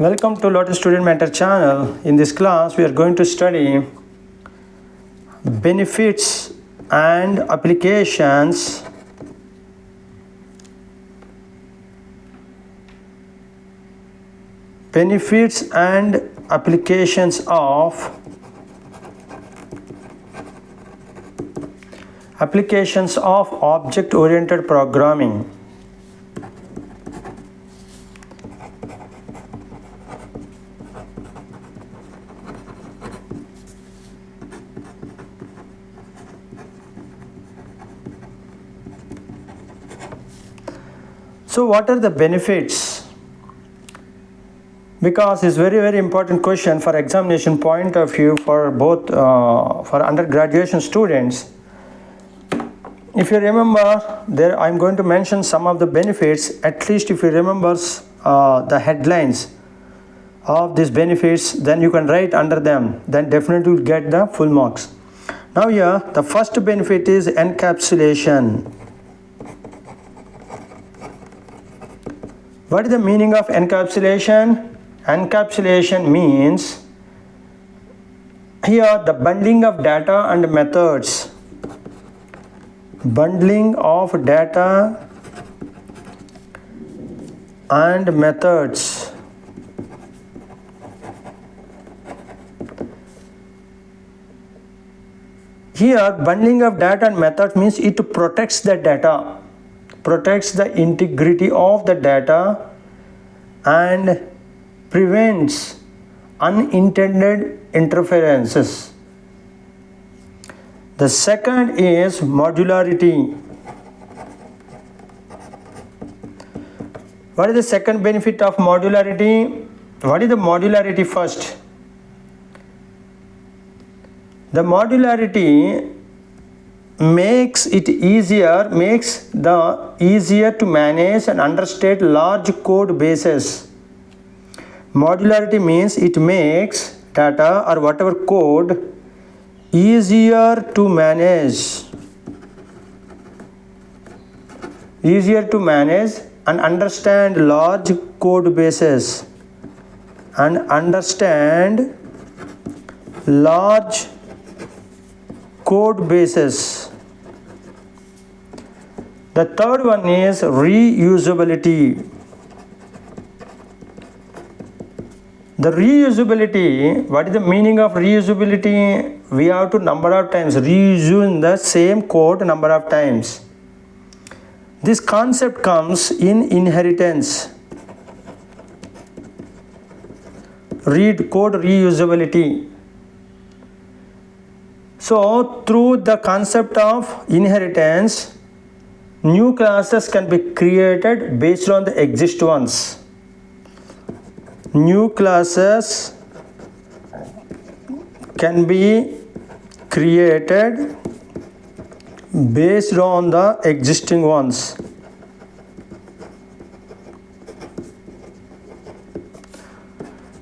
Welcome to Lotus Student Mentor channel. In this class, we are going to study benefits and applications of object oriented programming. So what are the benefits? Because it's very important question for examination point of view for both for undergraduate students. If you remember, there I'm going to mention some of the benefits. At least if you remember the headlines of these benefits, then you can write under them. Then definitely you'll get the full marks. Now here, the first benefit is encapsulation. What is the meaning of encapsulation? Encapsulation means here the bundling of data and methods. Bundling of data and methods. Here bundling of data and methods means it protects the data, protects the integrity of the data and prevents unintended interferences. The second is modularity. What is the second benefit of modularity? What is the modularity first? The modularity makes the easier to manage and understand large code bases. Modularity means it makes data or whatever code easier to manage and understand large code bases and understand large code bases. The third one is reusability. The reusability, what is the meaning of reusability? We have to number of times reuse the same code number of times. This concept comes in inheritance. Code reusability. So through the concept of inheritance, new classes can be created based on the existing ones. New classes can be created based on the existing ones.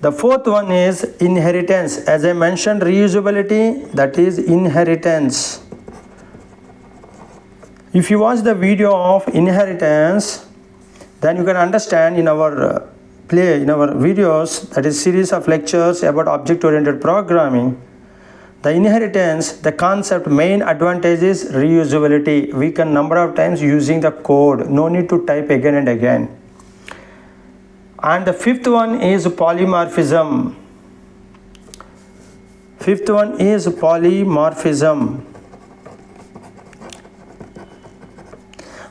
The fourth one is inheritance. As I mentioned, reusability, that is inheritance. If you watch the video of inheritance, then you can understand in our videos, that is series of lectures about object-oriented programming, the inheritance, the concept, main advantage is reusability. We can number of times using the code, no need to type again and again. And the fifth one is polymorphism.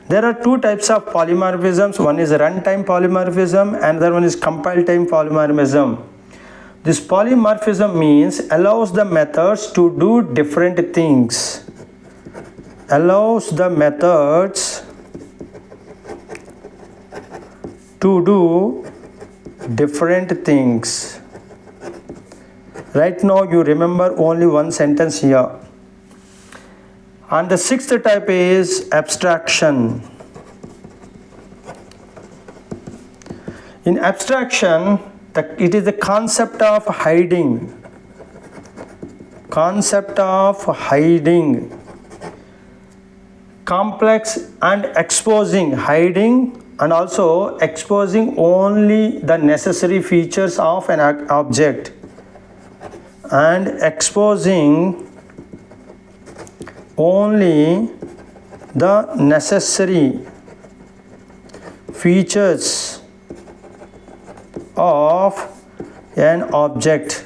There are two types of polymorphisms. One is runtime polymorphism and another one is compile time polymorphism. This polymorphism means allows the methods to do different things. Allows the methods to do different things. Right now you remember only one sentence here. And the sixth type is abstraction. In abstraction, it is the concept of hiding. Complex and exposing, hiding and also exposing only the necessary features of an object, and exposing only the necessary features of an object.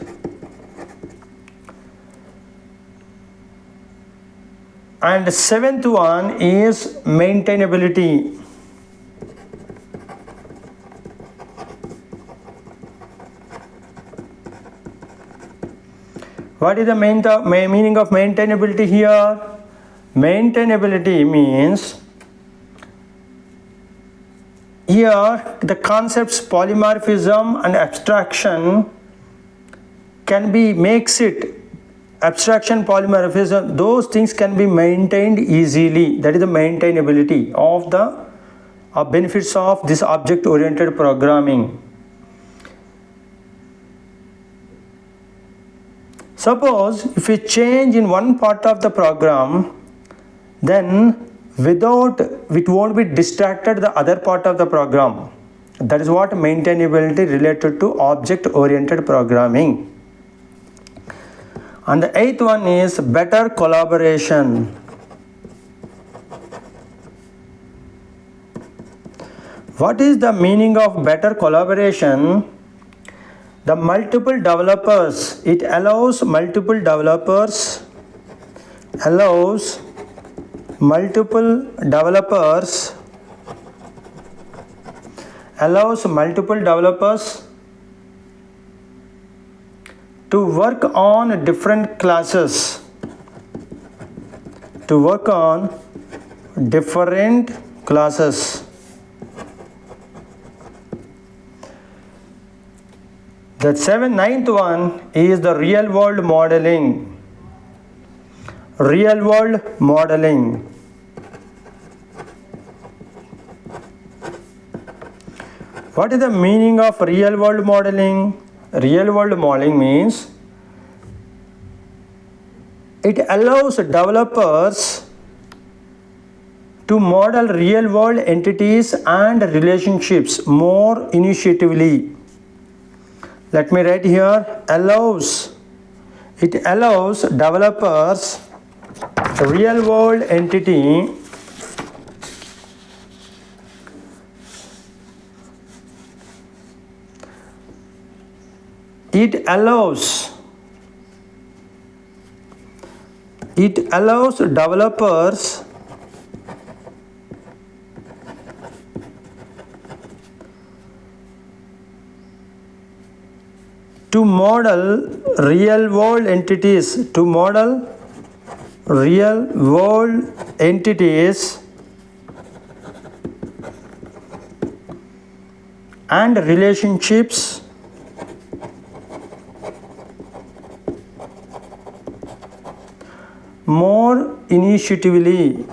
And the seventh one is maintainability. What is the meaning of maintainability here? Maintainability means here the concepts polymorphism and abstraction makes it abstraction, polymorphism, those things can be maintained easily. That is the maintainability of the benefits of this object oriented programming. Suppose if we change in one part of the program, then it won't be distracted the other part of the program. That is what maintainability related to object oriented programming. And the eighth one is better collaboration. What is the meaning of better collaboration? The multiple developers, it allows multiple developers to work on different classes, The ninth one is the real world modeling. What is the meaning of real world modeling? Real world modeling means it allows developers to model real world entities and relationships more intuitively. Let me write here, it allows developers real world entity it allows developers to model real world entities, and relationships more intuitively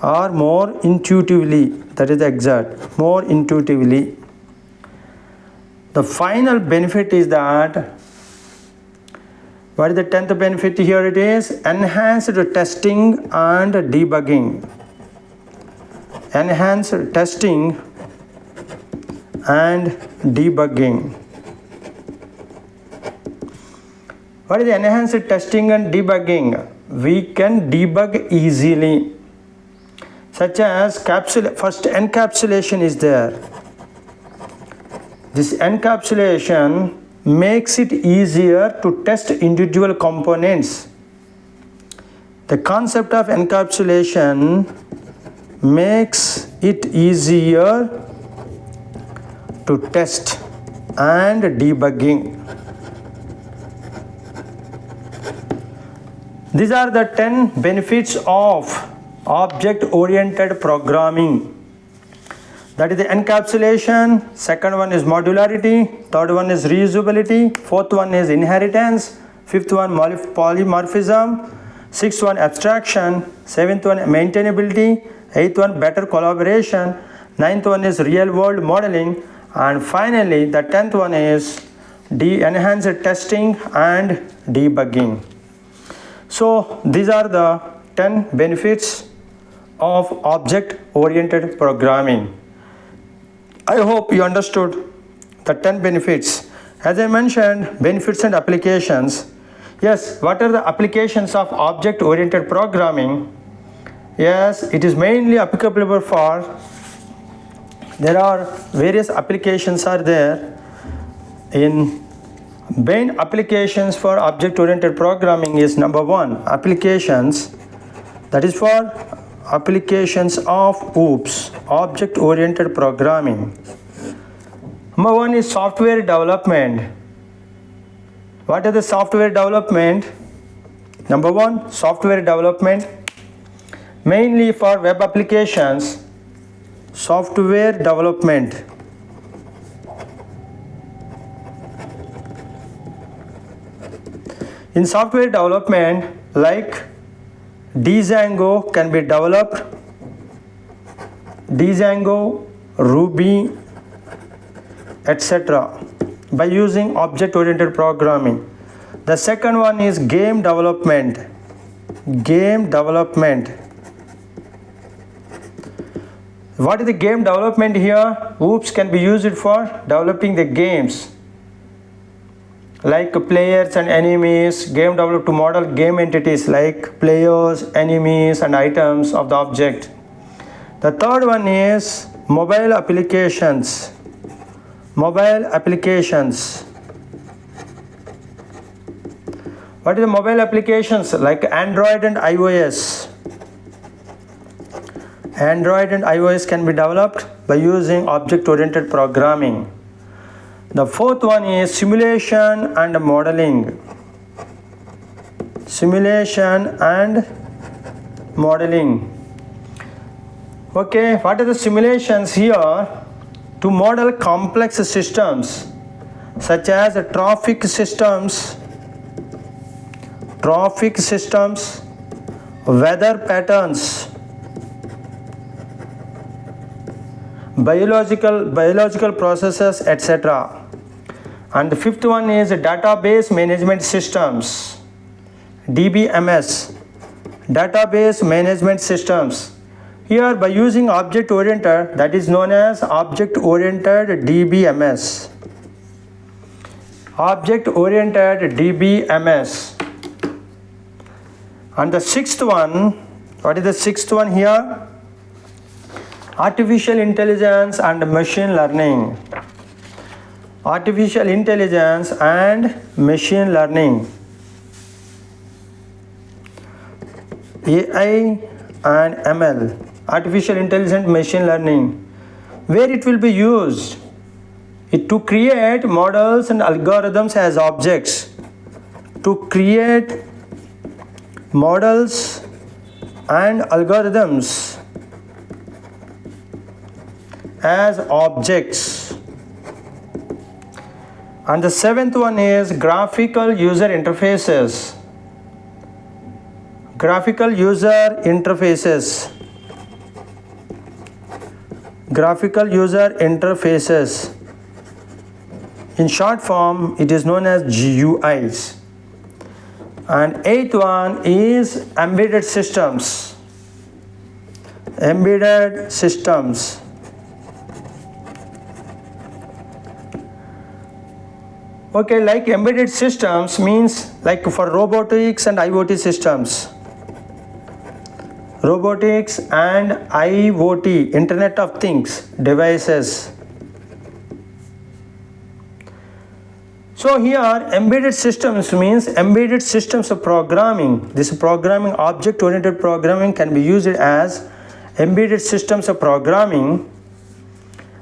or more intuitively. That is the exact, more intuitively. The final benefit is that, what is the 10th benefit here? It is enhanced testing and debugging. Enhanced testing and debugging. What is enhanced testing and debugging? We can debug easily, such as first encapsulation is there. This encapsulation makes it easier to test individual components. The concept of encapsulation makes it easier to test and debugging. These are the 10 benefits of object-oriented programming. That is the encapsulation, second one is modularity, third one is reusability, fourth one is inheritance, fifth one polymorphism, sixth one abstraction, seventh one maintainability, eighth one better collaboration, ninth one is real world modeling, and finally the 10th one is enhanced testing and debugging. So these are the 10 benefits of object-oriented programming. I hope you understood the 10 benefits. As I mentioned, benefits and applications. Yes, what are the applications of object-oriented programming? Yes, it is mainly applicable for, there are various applications are there. In main applications for object-oriented programming is number one, applications, that is for applications of OOPS, object-oriented programming. Number one is software development. What is the software development? Number one, software development, mainly for web applications, software development. In software development, like Django can be developed, Django, Ruby, etc. by using object-oriented programming. The second one is game development. Game development. What is the game development here? OOPS can be used for developing the games, like players and enemies. Game developed to model game entities like players, enemies, and items of the object. The third one is mobile applications. Mobile applications. What is the mobile applications? Like Android and iOS. Android and iOS can be developed by using object-oriented programming. The fourth one is simulation and modeling. Simulation and modeling. Okay, what are the simulations here? To model complex systems such as traffic systems, weather patterns, biological processes, etc. And the fifth one is database management systems, DBMS, database management systems. Here by using object-oriented, that is known as object-oriented DBMS. Object-oriented DBMS. And the sixth one, what is the sixth one here? Artificial intelligence and machine learning. Artificial intelligence and machine learning. AI and ML. Artificial intelligence machine learning, where it will be used to create models and algorithms as objects. To create models and algorithms as objects. And the seventh one is graphical user interfaces. Graphical user interfaces. Graphical user interfaces. In short form, it is known as GUIs. And eighth one is embedded systems. Embedded systems. Okay, like embedded systems means like for robotics and IoT systems. Robotics and IoT, Internet of Things devices. So here embedded systems means embedded systems of programming. This programming, object-oriented programming, can be used as embedded systems of programming.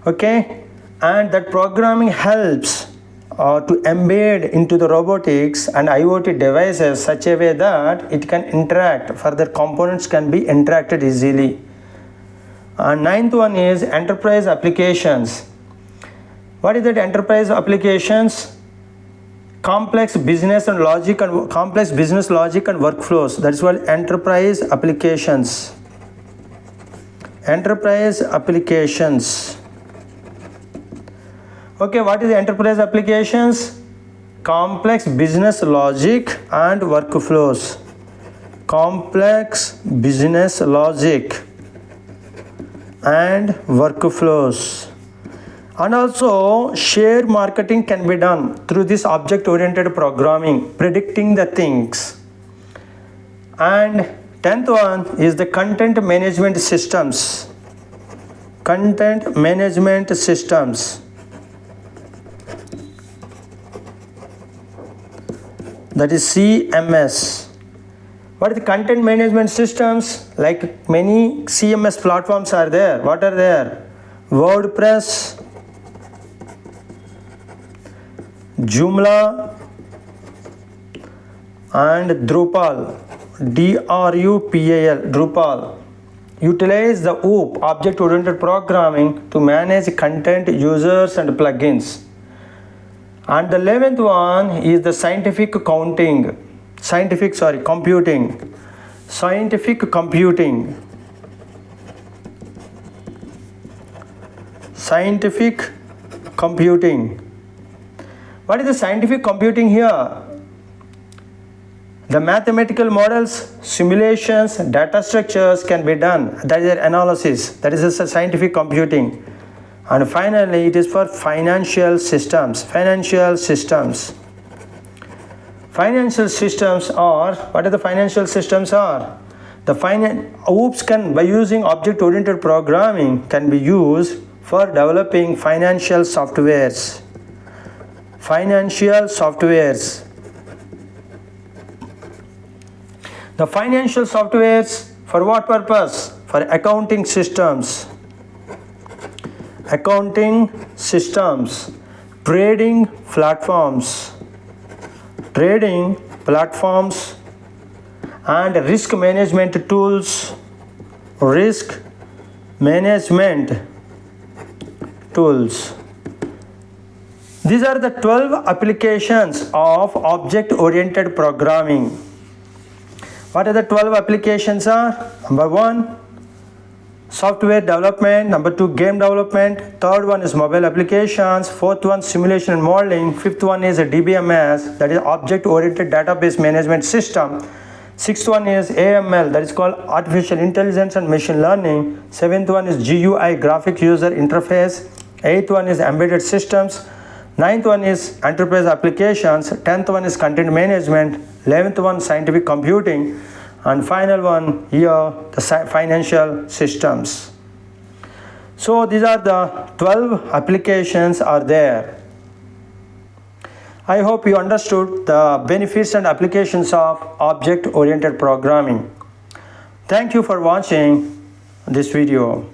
Okay, and that programming helps to embed into the robotics and IoT devices such a way that it can interact, further components can be interacted easily. And ninth one is enterprise applications. What is that enterprise applications? Complex business logic and workflows. That is called enterprise applications. Enterprise applications. Okay, what is the enterprise applications? Complex business logic and workflows. Complex business logic and workflows. And also share marketing can be done through this object oriented programming, predicting the things. And 10th one is the content management systems. Content management systems. That is CMS. What are the content management systems? Like many CMS platforms are there. What are there? WordPress, Joomla, and Drupal. DRUPAL, Drupal. Utilize the OOP, object oriented programming, to manage content, users, and plugins. And the 11th one is the computing. Scientific computing. Scientific computing. What is the scientific computing here? The mathematical models, simulations, data structures can be done. That is analysis. That is a scientific computing. And finally, it is for financial systems. Financial systems. Financial systems are, what are the financial systems are? The OOPs can, by using object-oriented programming, can be used for developing financial softwares. Financial softwares. The financial softwares, for what purpose? For accounting systems. Accounting systems. Trading platforms. Trading platforms and risk management tools. Risk management tools. These are the 12 applications of object-oriented programming. What are the 12 applications are? Number 1, software development. Number 2, game development. Third one is mobile applications. Fourth one, simulation and modeling. Fifth one is a DBMS, that is object-oriented database management system. Sixth one is AML, that is called artificial intelligence and machine learning. Seventh one is GUI, graphic user interface. Eighth one is embedded systems. Ninth one is enterprise applications. 10th one is content management. 11th one, scientific computing. And final one here, the financial systems. So these are the 12 applications are there. I hope you understood the benefits and applications of object-oriented programming. Thank you for watching this video.